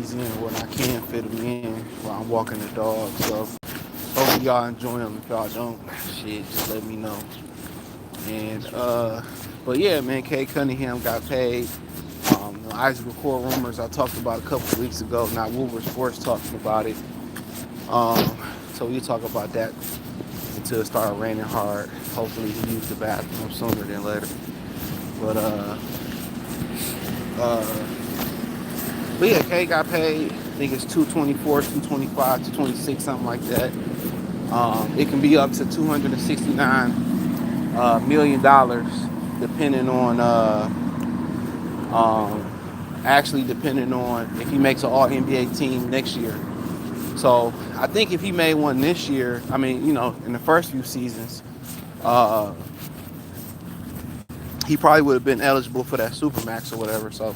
these in when I can fit them in while I'm walking the dog. So hopefully y'all enjoy them. If y'all don't, shit, just let me know. And but yeah, man, Cade Cunningham got paid. The Isaac Okoro rumors I talked about a couple of weeks ago. Now Woolver Sports talking about it. Um, so we talk about that until it started raining hard. Hopefully he used the bathroom sooner than later. But uh, but yeah, Cade got paid. I think it's 224, 225, 226, something like that. It can be up to $269 million, depending on actually depending on if he makes an All NBA team next year. So I think if he made one this year, I mean, in the first few seasons, uh, he probably would have been eligible for that Supermax or whatever. So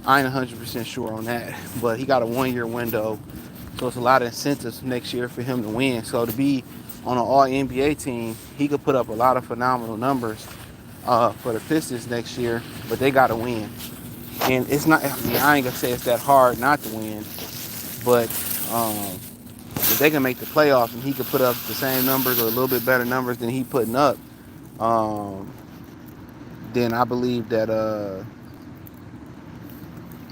I ain't 100% sure on that. But he got a 1-year window, so it's a lot of incentives next year for him to win. So to be on an All NBA team, he could put up a lot of phenomenal numbers for the Pistons next year. But they got to win, and it's not. I mean, I ain't gonna say it's that hard not to win, but if they can make the playoffs and he could put up the same numbers or a little bit better numbers than he putting up, um, then I believe that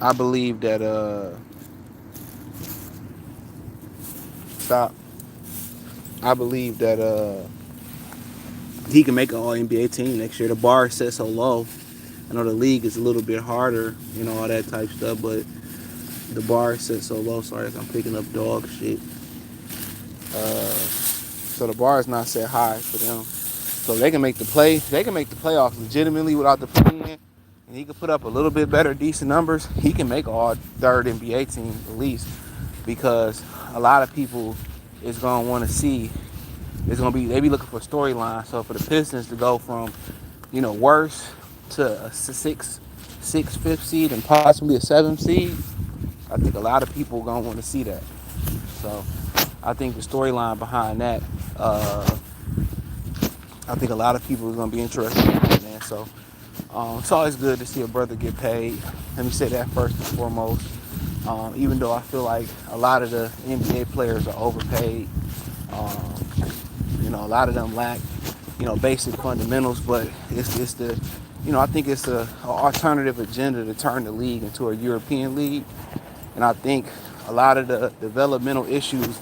I believe that stop. I believe that he can make an All NBA team next year. The bar is set so low. I know the league is a little bit harder, all that type stuff, but the bar is set so low. Sorry if I'm picking up dog shit. So the bar is not set high for them. So they can make they can make the playoffs legitimately without the play-in, and he could put up a little bit better, decent numbers. He can make all third NBA team at least, because a lot of people is gonna want to see. It's gonna be they be looking for a storyline. So for the Pistons to go from worse to a fifth seed, and possibly a seventh seed, I think a lot of people are gonna want to see that. So I think the storyline behind that, I think a lot of people are gonna be interested in that, man. So it's always good to see a brother get paid. Let me say that first and foremost. Even though I feel like a lot of the NBA players are overpaid, a lot of them lack, basic fundamentals. But it's the, I think it's a alternative agenda to turn the league into a European league, and I think a lot of the developmental issues,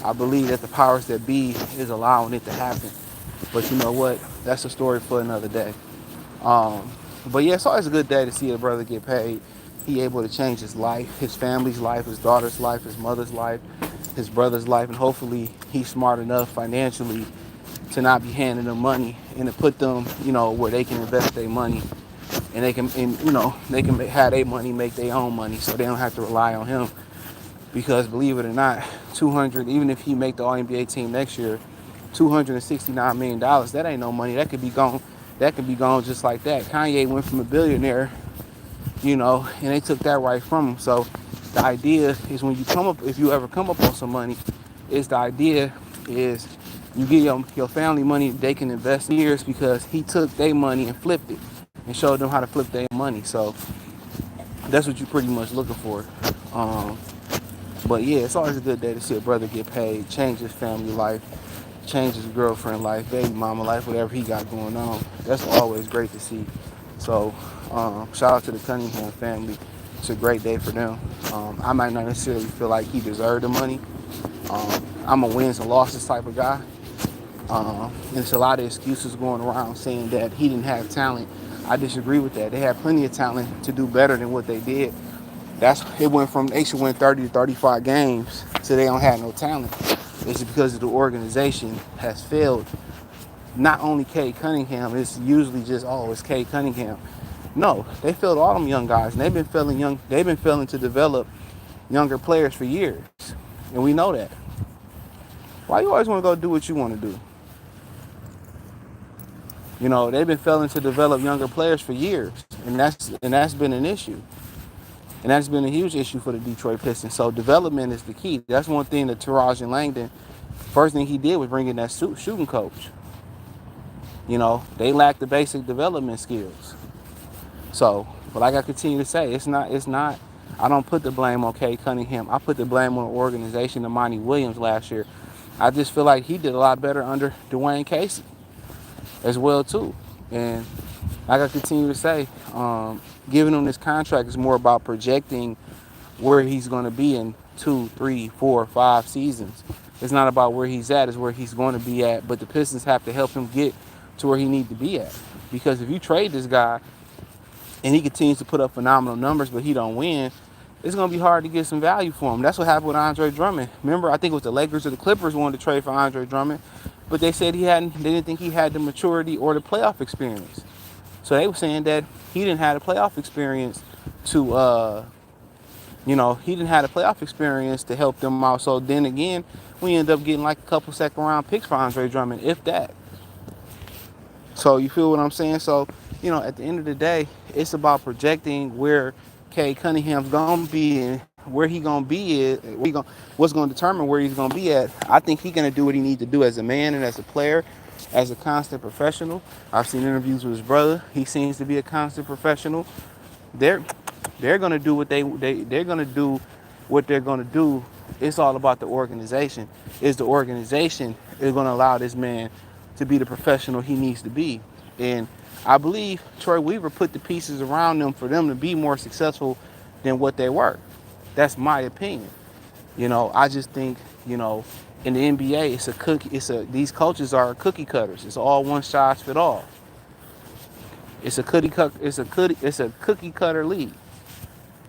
I believe that the powers that be is allowing it to happen. But you know what? That's a story for another day. But yeah, it's always a good day to see a brother get paid. He able to change his life, his family's life, his daughter's life, his mother's life, his brother's life, and hopefully he's smart enough financially to not be handing them money and to put them, where they can invest their money, and they can have their money make their own money, so they don't have to rely on him. Because believe it or not, 200, even if he make the All NBA team next year, $269 million, that ain't no money. That could be gone. That could be gone just like that. Kanye went from a billionaire, and they took that right from him. So the idea is when you come up, if you ever come up on some money, the idea is you give your family money they can invest in years, because he took their money and flipped it and showed them how to flip their money. So that's what you're pretty much looking for. But yeah, it's always a good day to see a brother get paid, change his family life, change his girlfriend life, baby mama life, whatever he got going on. That's always great to see. So shout out to the Cunningham family. It's a great day for them. I might not necessarily feel like he deserved the money. I'm a wins and losses type of guy. And there's a lot of excuses going around saying that he didn't have talent. I disagree with that. They had plenty of talent to do better than what they did. It went from they should win 30 to 35 games to they don't have no talent. It's because the organization has failed. Not only Cade Cunningham, it's usually just, it's Cade Cunningham. No, they failed all them young guys, and they've been failing to develop younger players for years. And we know that. Why you always want to go do what you want to do? They've been failing to develop younger players for years, and that's been an issue. And that's been a huge issue for the Detroit Pistons. So development is the key. That's one thing that Taraj and Langdon, first thing he did was bring in that shooting coach. They lack the basic development skills. So, but like I continue to say, it's not. I don't put the blame on Cade Cunningham. I put the blame on the organization of Monty Williams last year. I just feel like he did a lot better under Dwayne Casey as well too. And like I continue to say, giving him this contract is more about projecting where he's going to be in 2, 3, 4, 5 seasons. It's not about where he's at, it's where he's going to be at. But the Pistons have to help him get to where he needs to be at. Because if you trade this guy and he continues to put up phenomenal numbers, but he don't win, it's going to be hard to get some value for him. That's what happened with Andre Drummond. Remember, I think it was the Lakers or the Clippers wanted to trade for Andre Drummond, but they said they didn't think he had the maturity or the playoff experience. So they were saying that he didn't have the playoff experience to, he didn't have the playoff experience to help them out. So then again, we end up getting like a couple second round picks for Andre Drummond, if that. So you feel what I'm saying? So, at the end of the day, it's about projecting where Cade Cunningham's gonna be and where he gonna be at, what's gonna determine where he's gonna be at. I think he's gonna do what he needs to do as a man and as a player, as a constant professional. I've seen interviews with his brother. He seems to be a constant professional. They're gonna do what they're gonna do what they're gonna do. It's all about the organization. Is the organization is gonna allow this man to be the professional he needs to be? And I believe Troy Weaver put the pieces around them for them to be more successful than what they were. That's my opinion. I just think, in the NBA, these coaches are cookie cutters. It's all one size fit all. It's a cookie cutter league.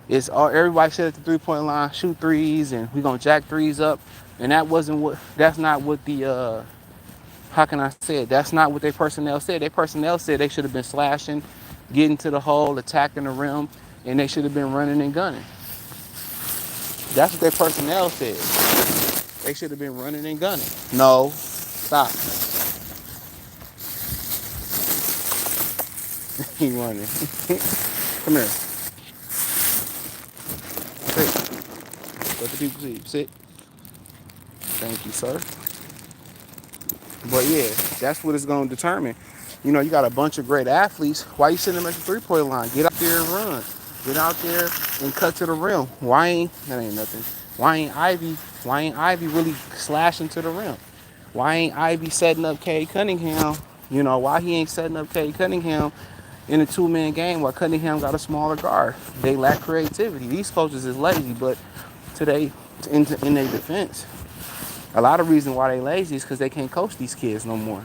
It's all everybody said at the 3-point line, shoot threes, and we're gonna jack threes up. And that's not what the how can I say it? That's not what their personnel said. Their personnel said they should have been slashing, getting to the hole, attacking the rim, and they should have been running and gunning. That's what their personnel said. They should have been running and gunning. No, stop. He running. Come here. Sit. Let the people see you. Sit. Thank you, sir. But yeah, that's what it's going to determine. You got a bunch of great athletes. Why you sitting them at the 3-point line? Get out there and run. Get out there and cut to the rim. That ain't nothing. Why ain't Ivy really slashing to the rim? Why ain't Ivy setting up Cade Cunningham? Why he ain't setting up Cade Cunningham in a 2-man game while Cunningham got a smaller guard? They lack creativity. These coaches is lazy, but today, in their defense, a lot of reason why they lazy is because they can't coach these kids no more.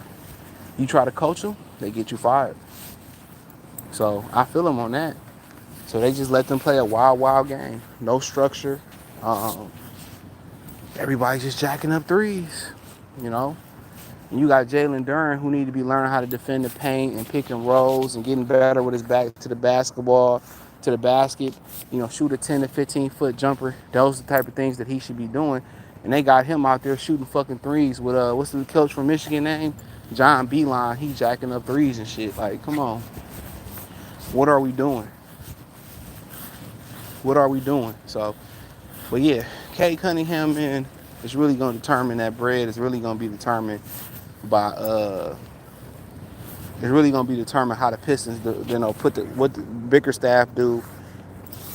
You try to coach them, they get you fired. So I feel them on that. So they just let them play a wild game. No structure. Everybody's just jacking up threes, And you got Jalen Duren, who need to be learning how to defend the paint and pick and rolls and getting better with his back to the basketball, to the basket. Shoot a 10 to 15 foot jumper. Those are the type of things that he should be doing. And they got him out there shooting fucking threes with what's the coach from Michigan name? John Beeline. He jacking up threes and shit. Like, come on. What are we doing? What are we doing? So, but yeah, Cade Cunningham, man, is really going to determine that bread. Is really going to be determined by it's really going to be determined how the Pistons what the Bickerstaff do.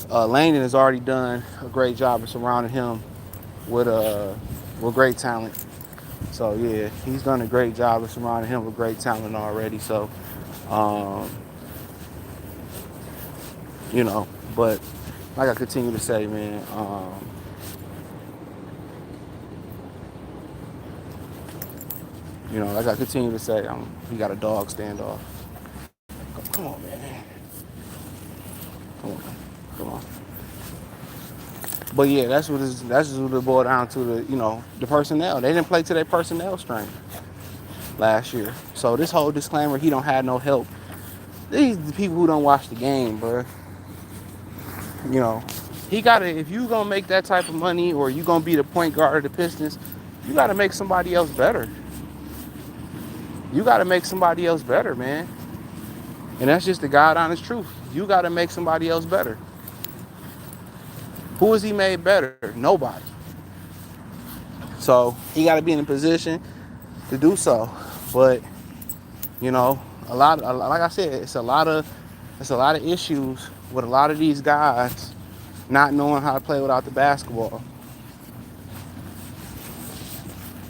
Langdon has already done a great job of surrounding him with great talent. So yeah, he's done a great job of surrounding him with great talent already. So, but like I continue to say, man, like I continue to say, we got a dog standoff. Come on, man. Come on. But yeah, that's what it boiled down to. The personnel. They didn't play to their personnel strength last year. So this whole disclaimer, he don't have no help. These are the people who don't watch the game, bro. He gotta. If you gonna make that type of money, or you gonna be the point guard of the Pistons, you gotta make somebody else better. You gotta make somebody else better, man. And that's just the God honest truth. You gotta make somebody else better. Who has he made better? Nobody. So he got to be in a position to do so. But like I said, it's a lot of issues with a lot of these guys not knowing how to play without the basketball.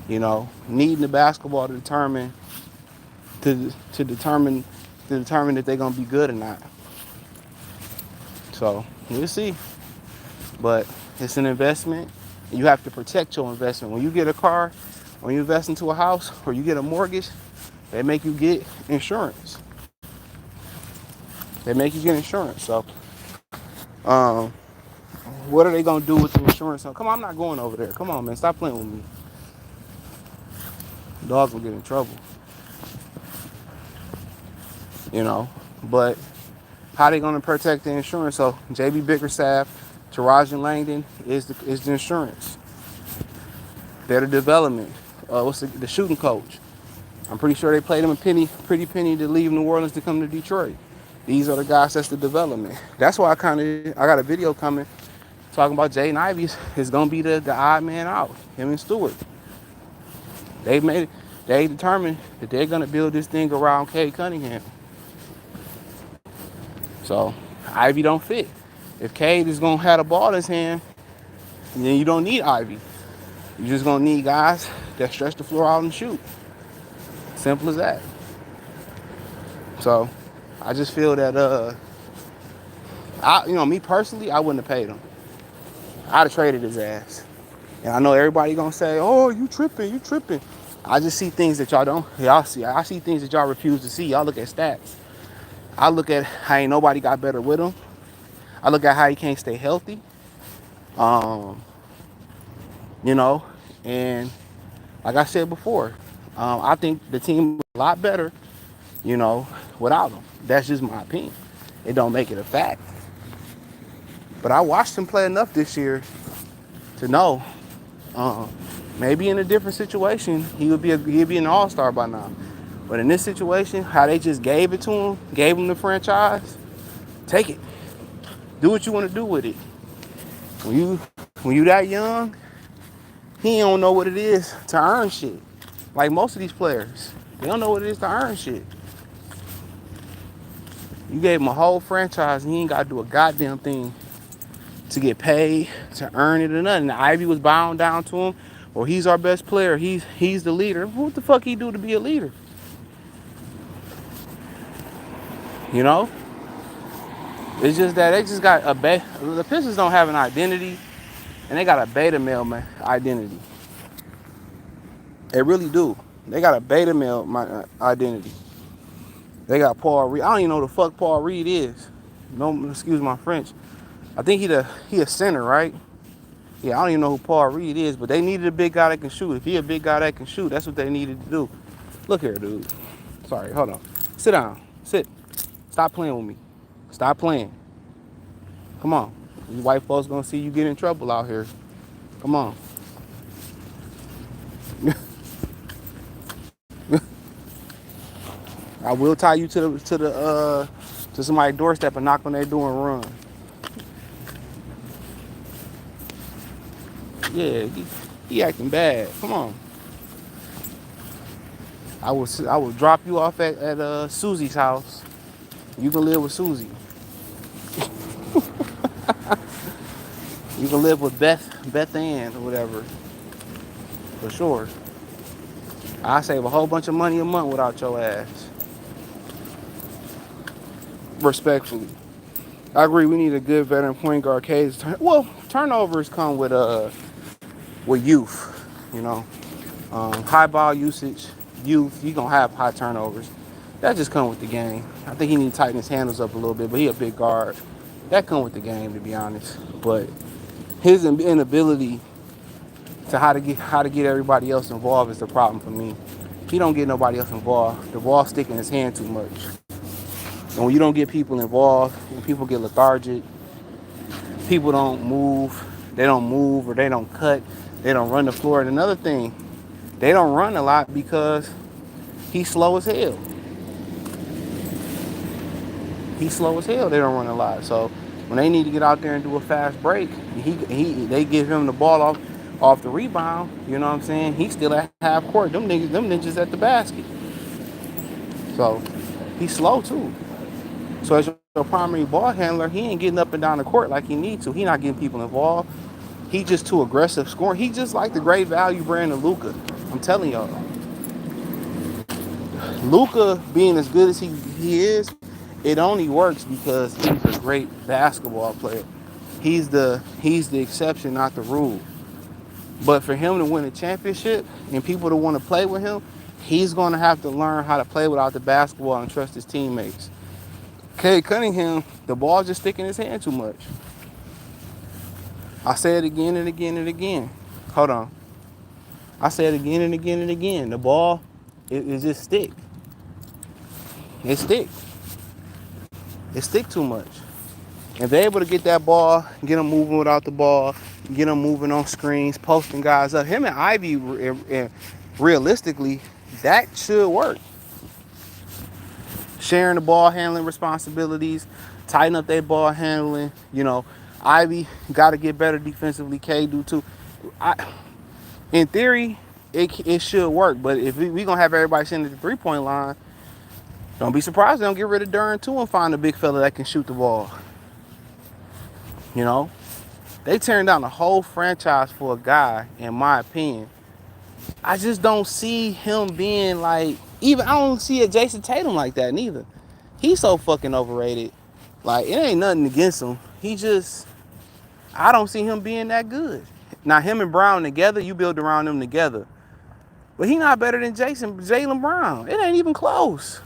Needing the basketball to determine if they're gonna be good or not. So we'll see. But it's an investment. You have to protect your investment. When you get a car, when you invest into a house, or you get a mortgage, they make you get insurance. So, um, what are they gonna do with the insurance? Come on, I'm not going over there. Come on, man, stop playing with me. Dogs will get in trouble. But how they gonna protect the insurance? So JB Bickerstaff, Tarajan Langdon is the insurance. They're the development. What's the shooting coach? I'm pretty sure they played him a pretty penny to leave New Orleans to come to Detroit. These are the guys that's the development. That's why I got a video coming talking about Jaden Ivey is gonna be the odd man out. Him and Stewart. They determined that they're gonna build this thing around Cade Cunningham. So Ivy don't fit. If Cade is gonna have the ball in his hand, then you don't need Ivy. You're just gonna need guys that stretch the floor out and shoot. Simple as that. So I just feel that me personally, I wouldn't have paid him. I'd have traded his ass. And I know everybody gonna say, "Oh, you tripping." I just see things that y'all see. I see things that y'all refuse to see. Y'all look at stats. I look at how ain't nobody got better with him. I look at how he can't stay healthy. Um, and like I said before, I think the team was a lot better, without him. That's just my opinion. It don't make it a fact. But I watched him play enough this year to know maybe in a different situation he'd be an all-star by now. But in this situation, how they just gave it to him, gave him the franchise, take it. Do what you want to do with it. When you that young, he don't know what it is to earn shit. Like most of these players, they don't know what it is to earn shit. You gave him a whole franchise and he ain't got to do a goddamn thing to get paid, to earn it or nothing. The Ivy was bound down to him, or he's our best player. He's the leader. What the fuck he do to be a leader? It's just that they just got the Pistons don't have an identity, and they got a beta male identity. They really do. They got a beta male identity. They got Paul Reed. I don't even know who the fuck Paul Reed is. No, excuse my French. I think he a center, right? Yeah, I don't even know who Paul Reed is, but they needed a big guy that can shoot. If he a big guy that can shoot, that's what they needed to do. Look here, dude. Sorry, hold on. Sit down. Sit. Stop playing with me. Stop playing. Come on. These white folks gonna see you get in trouble out here. Come on. I will tie you to somebody's doorstep and knock on their door and run. Yeah, he acting bad. Come on. I will drop you off at Susie's house. You can live with Susie. You can live with Beth Ann or whatever. For sure. I save a whole bunch of money a month without your ass. Respectfully. I agree, we need a good veteran point guard. Cade's turnovers come with youth, high ball usage, youth. You gonna have high turnovers. That just come with the game. I think he need to tighten his handles up a little bit, but he a big guard. That come with the game, to be honest. But his inability to how to get everybody else involved is the problem for me. He don't get nobody else involved. The ball stick in his hand too much. And when you don't get people involved, when people get lethargic, people don't move or they don't cut, they don't run the floor. And another thing, they don't run a lot because he's slow as hell. He's slow as hell. They don't run a lot. So when they need to get out there and do a fast break, they give him the ball off the rebound. You know what I'm saying? He's still at half court. Them ninjas at the basket. So he's slow too. So as a primary ball handler, he ain't getting up and down the court like he needs to. He not getting people involved. He just too aggressive scoring. He just like the great value brand of Luka. I'm telling y'all, Luka being as good as he is, it only works because he's a great basketball player. He's the exception, not the rule. But for him to win a championship and people to want to play with him, he's going to have to learn how to play without the basketball and trust his teammates. Cade Cunningham, the ball just sticking in his hand too much. I say it again and again and again. Hold on. I say it again and again and again. The ball, it just stick. It stick. It stick too much. If they're able to get that ball, get them moving without the ball, get them moving on screens, posting guys up. Him and Ivy, realistically, that should work. Sharing the ball handling responsibilities, tighten up their ball handling. You know, Ivy got to get better defensively. Cade do too. In theory, it should work. But if we gonna have everybody sitting at the 3-point line, don't be surprised they don't get rid of Duran too and find a big fella that can shoot the ball. You know, they tearing down the whole franchise for a guy, in my opinion. I just don't see him being like, even I don't see a Jason Tatum like that neither. He's so fucking overrated. Like, it ain't nothing against him. I don't see him being that good. Now, him and Brown together, you build around them together. But he not better than Jaylen Brown. It ain't even close.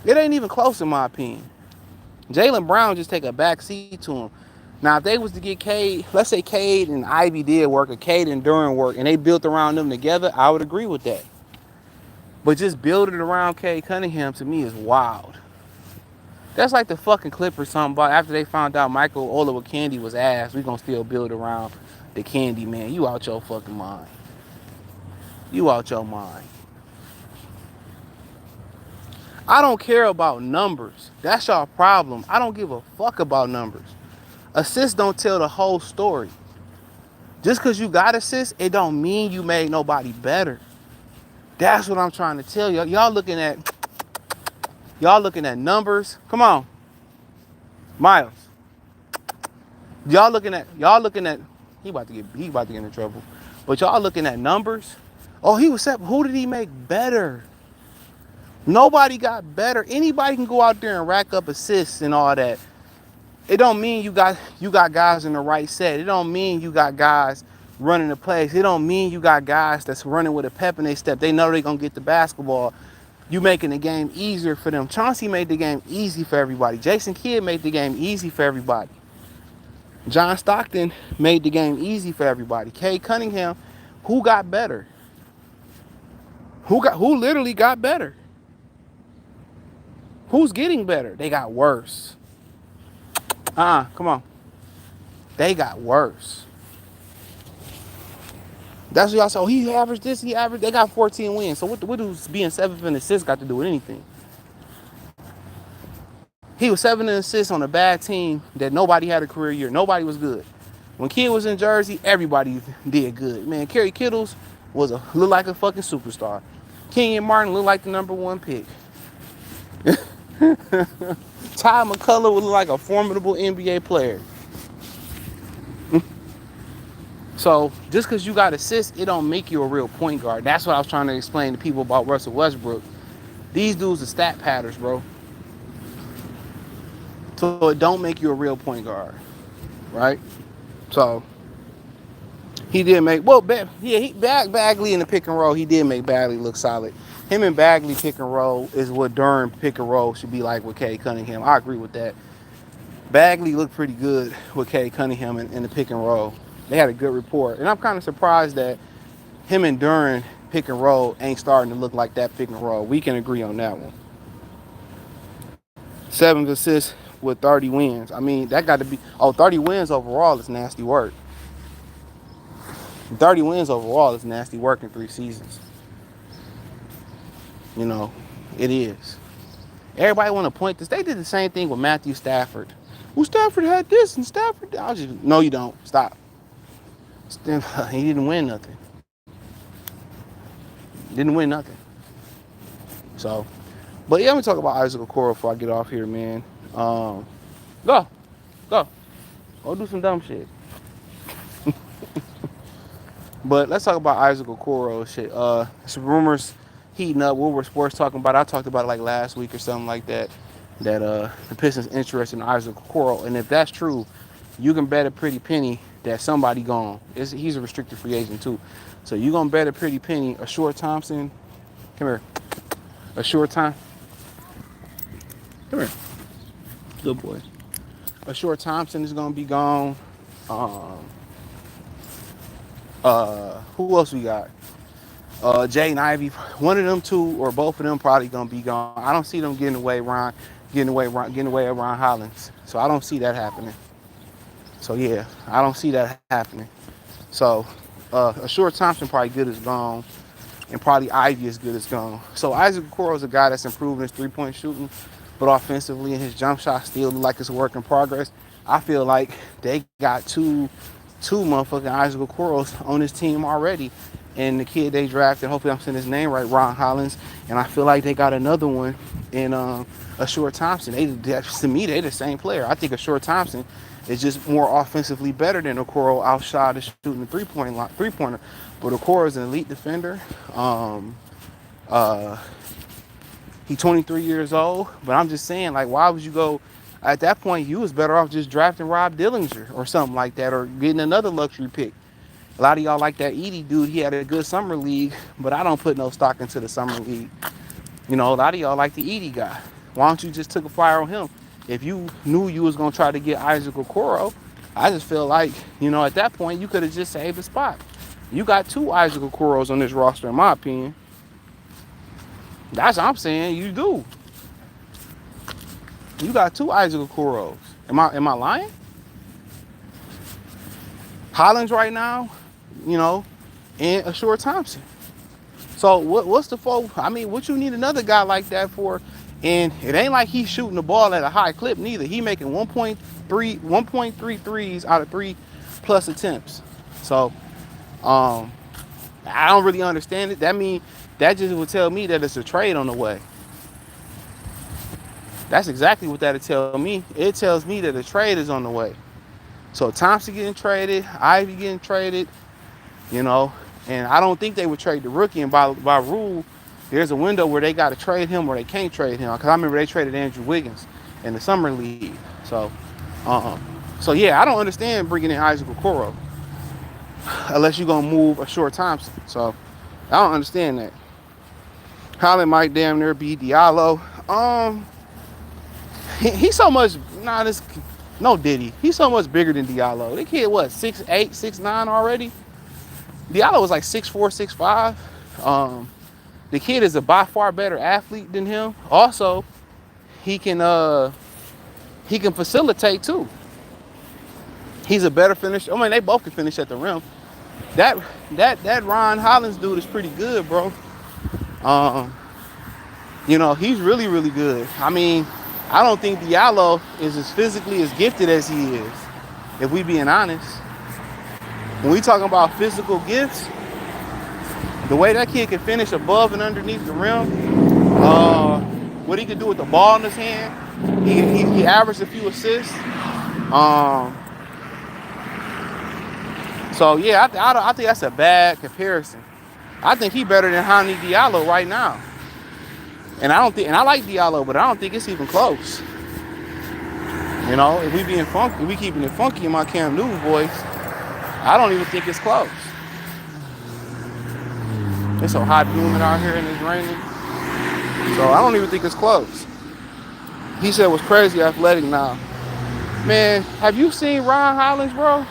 It ain't even close in my opinion. Jaylen Brown just take a back seat to him. Now, if they was to get Cade, let's say Cade and Ivy did work, or Cade and Duran work, and they built around them together, I would agree with that. But just building around Cade Cunningham to me is wild. That's like the fucking Clippers something about after they found out Michael Olowokandi was ass, we gonna still build around the Candy man. You out your fucking mind. You out your mind. I don't care about numbers. That's y'all problem. I don't give a fuck about numbers. Assists don't tell the whole story. Just because you got assists, it don't mean you made nobody better. That's what I'm trying to tell y'all. Y'all looking at numbers. Come on, Miles. Y'all looking at he about to get in trouble. But y'all looking at numbers. Oh, he was set. Who did he make better? Nobody got better. Anybody can go out there and rack up assists and all that. It don't mean you got guys in the right set. It don't mean you got guys running the plays. It don't mean you got guys that's running with a pep in their step. They know they're gonna get the basketball. You making the game easier for them. Chauncey made the game easy for everybody. Jason Kidd made the game easy for everybody. John Stockton made the game easy for everybody. Cade Cunningham, who got better? Who literally got better? Who's getting better? They got worse. Come on. They got worse. That's what y'all say. Oh, he averaged this, they got 14 wins. So what does being 7th in assists got to do with anything? He was 7th in assists on a bad team that nobody had a career year. Nobody was good. When Kidd was in Jersey, everybody did good. Man, Kerry Kittles looked like a fucking superstar. Kenyon Martin looked like the #1 pick. Ty McCullough would look like a formidable NBA player. So just because you got assists, it don't make you a real point guard. That's what I was trying to explain to people about Russell Westbrook. These dudes are stat padders, bro. So it don't make you a real point guard, right? So he did make Bagley in the pick and roll. He did make Bagley look solid. Him and Bagley pick and roll is what Duran pick and roll should be like with Cade Cunningham. I agree with that. Bagley looked pretty good with Cade Cunningham in the pick and roll. They had a good rapport. And I'm kind of surprised that him and Duran pick and roll ain't starting to look like that pick and roll. We can agree on that one. 7 assists with 30 wins. I mean, that got to be... 30 wins overall is nasty work. 30 wins overall is nasty work in 3 seasons. You know, it is. Everybody want to point this. They did the same thing with Matthew Stafford. Well, Stafford had this and Stafford... No, you don't. Stop. He didn't win nothing. Didn't win nothing. So, but yeah, let me talk about Isaac Okoro before I get off here, man. Um, go, go, go do some dumb shit. But let's talk about Isaac Okoro shit. Some rumors heating up. What were sports talking about? I talked about it like last week or something like that. That the Pistons interested in Isaac Okoro, and if that's true, you can bet a pretty penny that somebody gone. He's a restricted free agent too, so you gonna bet a pretty penny. A Short Thompson, come here. A Short time, come here, good boy. A Short Thompson is gonna be gone. Um, who else we got? Jay and Ivy, one of them two or both of them probably gonna be gone. I don't see them getting away at Ron Hollins. So I don't see that happening. So yeah, I don't see that happening. So a Short Thompson probably good as gone, and probably Ivy as good as gone. So Isaac Okoro is a guy that's improving his 3-point shooting, but offensively and his jump shot still look like it's a work in progress. I feel like they got two motherfucking Isaac Okuros on this team already. And the kid they drafted, hopefully I'm saying his name right, Ron Hollins. And I feel like they got another one in a Short Thompson. To me, they the same player. I think a Short Thompson is just more offensively better than Okoro outside of shooting the three-pointer. But Okoro is an elite defender. He's 23 years old. But I'm just saying, like, why would you go? At that point, you was better off just drafting Rob Dillinger or something like that, or getting another luxury pick. A lot of y'all like that Edie dude. He had a good summer league, but I don't put no stock into the summer league. You know, a lot of y'all like the Edie guy. Why don't you just took a flyer on him? If you knew you was gonna try to get Isaac Okoro, I just feel like, you know, at that point you could have just saved the spot. You got two Isaac Okoros on this roster, in my opinion. That's what I'm saying. You do. You got two Isaac Okuros. Am I lying? Hollins right now, you know, and a Short Thompson. So what's the fault? I mean, what you need another guy like that for? And it ain't like he's shooting the ball at a high clip neither. He making 1.3 threes out of 3+ attempts. So I don't really understand it. That just would tell me that it's a trade on the way. That's exactly what that'll tell me. It tells me that a trade is on the way. So Thompson getting traded, Ivy getting traded, you know, and I don't think they would trade the rookie. And by rule, there's a window where they got to trade him or they can't trade him. Because I remember they traded Andrew Wiggins in the summer league. So yeah, I don't understand bringing in Isaac Okoro unless you're gonna move a Short Thompson. So I don't understand that. Holland might damn near be Diallo. He's so much no Diddy. He's so much bigger than Diallo. The kid what 6'8", 6'9" already. Diallo was like 6'4", 6'5". The kid is a by far better athlete than him. Also, he can facilitate too. He's a better finisher. I mean, they both can finish at the rim. That Ron Hollins dude is pretty good, bro. You know, he's really, really good. I mean, I don't think Diallo is as physically as gifted as he is, if we being honest. When we talking about physical gifts, the way that kid can finish above and underneath the rim, what he can do with the ball in his hand, he averaged a few assists. So yeah, I think that's a bad comparison. I think he better than Hani Diallo right now. And I like Diallo, but I don't think it's even close. You know, if we keeping it funky in my Cam Newton voice, I don't even think it's close. It's so hot and humid out here and it's raining. So I don't even think it's close. He said it was crazy athletic now. Man, have you seen Ron Hollins, bro?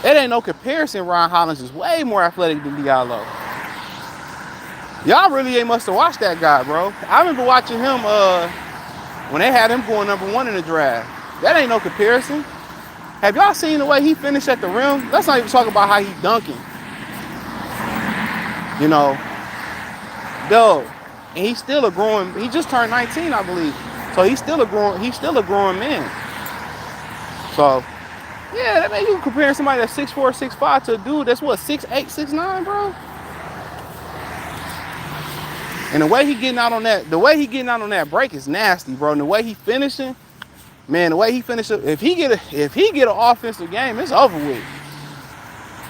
It ain't no comparison. Ron Hollins is way more athletic than Diallo. Y'all really ain't must have watched that guy, bro. I remember watching him when they had him going #1 in the draft. That ain't no comparison. Have y'all seen the way he finished at the rim? Let's not even talk about how he dunking. You know, dope. And he's still he just turned 19, I believe. So he's still a growing man. So yeah, that mean you compare somebody that's 6'4", 6'5" to a dude that's what 6'8", 6'9", bro. And the way he getting out on that break is nasty, bro. And the way he finishing, man, the way he finishing, if he get an offensive game, it's over with.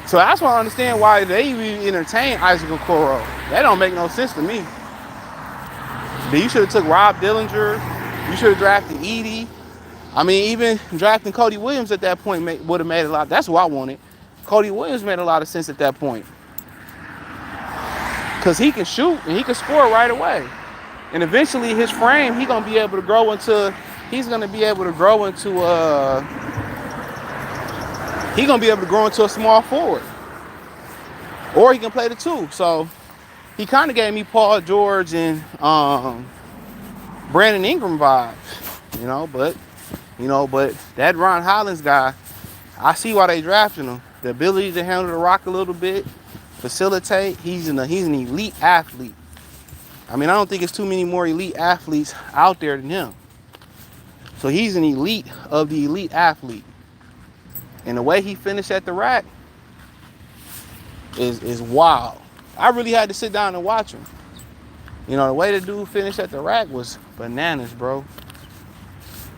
So that's why I understand why they even entertain Isaac Okoro. That don't make no sense to me. But you should have took Rob Dillinger. You should have drafted Edie. I mean, even drafting Cody Williams at that point would have made a lot. That's what I wanted. Cody Williams made a lot of sense at that point. Because he can shoot and he can score right away. And eventually his frame, he's going to be able to grow into a small forward. Or he can play the two. So he kind of gave me Paul George and Brandon Ingram vibes, but that Ron Hollins guy, I see why they drafted him. The ability to handle the rock a little bit, facilitate. He's an elite athlete. I mean, I don't think it's too many more elite athletes out there than him. So he's an elite of the elite athlete. And the way he finished at the rack is wild. I really had to sit down and watch him. The way the dude finished at the rack was bananas, bro.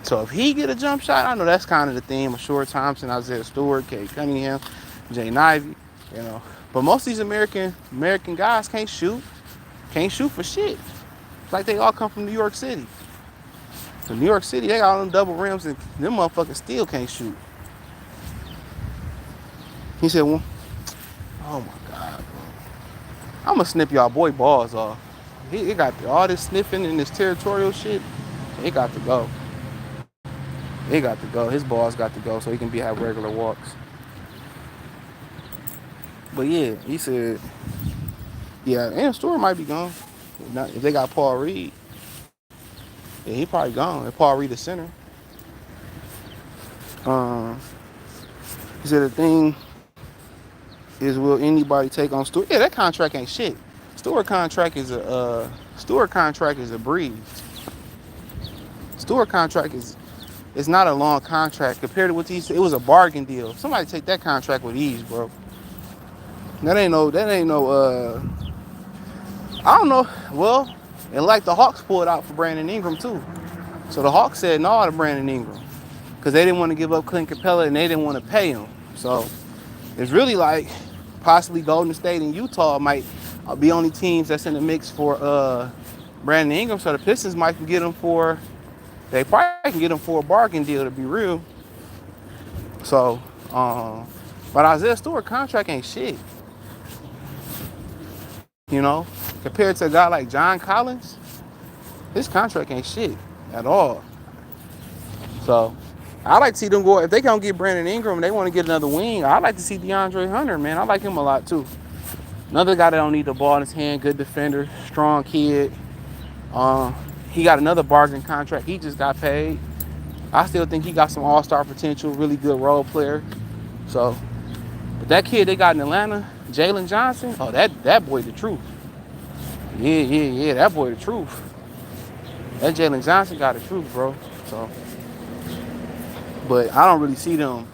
So if he get a jump shot, I know that's kind of the theme of Short Thompson, Isaiah Stewart, Cade Cunningham, Jay Ivey, But most of these American guys can't shoot for shit. It's like they all come from New York City. From New York City, they got all them double rims and them motherfuckers still can't shoot. He said, well, oh my God, bro. I'm gonna snip y'all boy balls off. He got all this sniffing and this territorial shit. It got to go. It got to go. His balls got to go so he can have regular walks. But yeah, he said, yeah, and Stewart might be gone. If they got Paul Reed, yeah, he probably gone. If Paul Reed is center. He said the thing is, will anybody take on Stewart? Yeah, that contract ain't shit. Stewart contract is a breeze. Stewart contract it's not a long contract compared to what these. It was a bargain deal. Somebody take that contract with ease, bro. That ain't no. I don't know. Well, and like the Hawks pulled out for Brandon Ingram too. So the Hawks said no to Brandon Ingram because they didn't want to give up Clint Capella and they didn't want to pay him. So it's really like possibly Golden State and Utah might be only teams that's in the mix for Brandon Ingram. So the Pistons might can get him for. They probably can get him for a bargain deal, to be real. So, but Isaiah Stewart contract ain't shit. Compared to a guy like John Collins, his contract ain't shit at all. So, I like to see them go. If they can't get Brandon Ingram, they want to get another wing. I like to see DeAndre Hunter, man. I like him a lot too. Another guy that don't need the ball in his hand, good defender, strong kid. He got another bargain contract. He just got paid. I still think he got some all-star potential, really good role player. So, but that kid they got in Atlanta, Jalen Johnson, oh, that boy the truth. Yeah, that boy the truth. That Jalen Johnson got the truth, bro. So, but I don't really see them.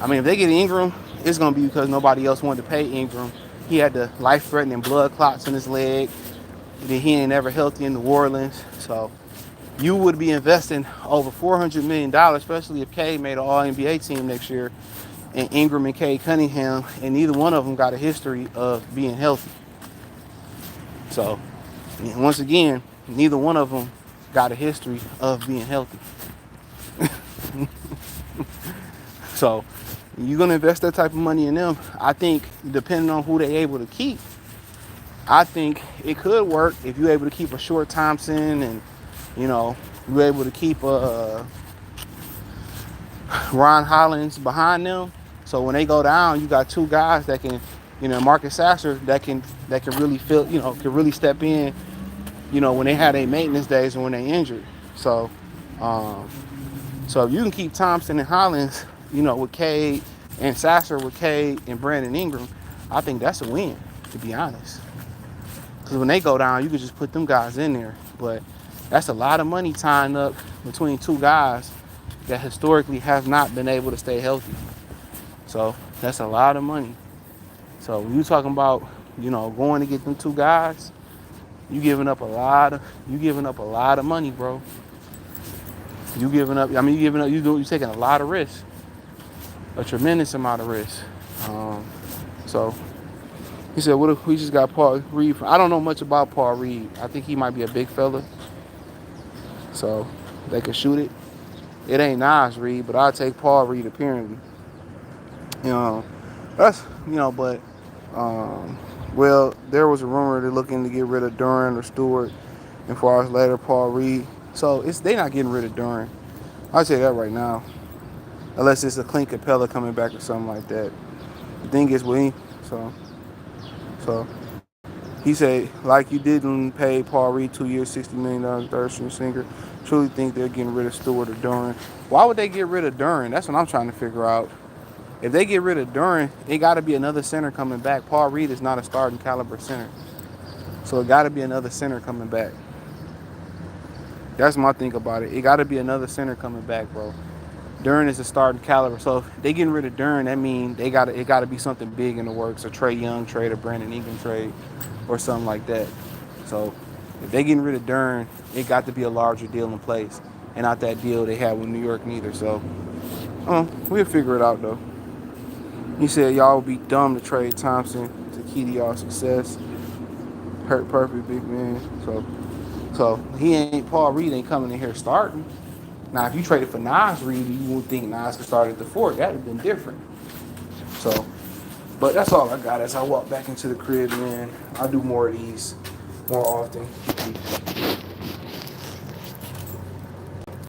I mean, if they get Ingram, it's going to be because nobody else wanted to pay Ingram. He had the life-threatening blood clots in his leg. Then he ain't ever healthy in New Orleans. So you would be investing over $400 million, especially if Cade made an All-NBA team next year, and Ingram and Cade Cunningham, and neither one of them got a history of being healthy. So, once again, neither one of them got a history of being healthy. So, you're going to invest that type of money in them. I think, depending on who they're able to keep, I think it could work if you're able to keep a Short Thompson and, you're able to keep Ron Hollins behind them. So when they go down, you got two guys that can, Marcus Sasser that can really feel, can really step in, when they have their maintenance days and when they injured. So, so if you can keep Thompson and Hollins, with Cade and Sasser with Cade and Brandon Ingram, I think that's a win, to be honest. Because when they go down, you can just put them guys in there. But that's a lot of money tying up between two guys that historically have not been able to stay healthy. So that's a lot of money. So when you're talking about, going to get them two guys, You giving up a lot of money, bro. You giving up. I mean, you giving up. You taking a lot of risks, a tremendous amount of risk. So he said, "What if we just got Paul Reed?" I don't know much about Paul Reed. I think he might be a big fella, so they could shoot it. It ain't Nas Reed, but I'll take Paul Reed apparently. You know, that's but um, well, there was a rumor they're looking to get rid of Duran or Stewart, and 4 hours later, Paul Reed. So they not getting rid of Duran. I'll say that right now, unless it's a Clint Capella coming back or something like that. The thing is, so he said, like you didn't pay Paul Reed 2 years, $60 million third string singer. Truly think they're getting rid of Stewart or Duran. Why would they get rid of Duran? That's what I'm trying to figure out. If they get rid of Duran, it got to be another center coming back. Paul Reed is not a starting caliber center, so it got to be another center coming back. That's my think about it. It got to be another center coming back, bro. Duran is a starting caliber. So if they getting rid of Duran, that means it got to be something big in the works. A Trae Young trade, a Brandon Ingram trade, or something like that. So if they getting rid of Duran, it got to be a larger deal in place, and not that deal they had with New York neither. So we'll figure it out though. He said y'all would be dumb to trade Thompson to key to y'all success. Hurt perfect big man. So he ain't Paul Reed ain't coming in here starting. Now, if you traded for Nas Reed, you would think Nas could start at the 4. That would have been different. So, but that's all I got. As I walk back into the crib, man, I'll do more of these more often.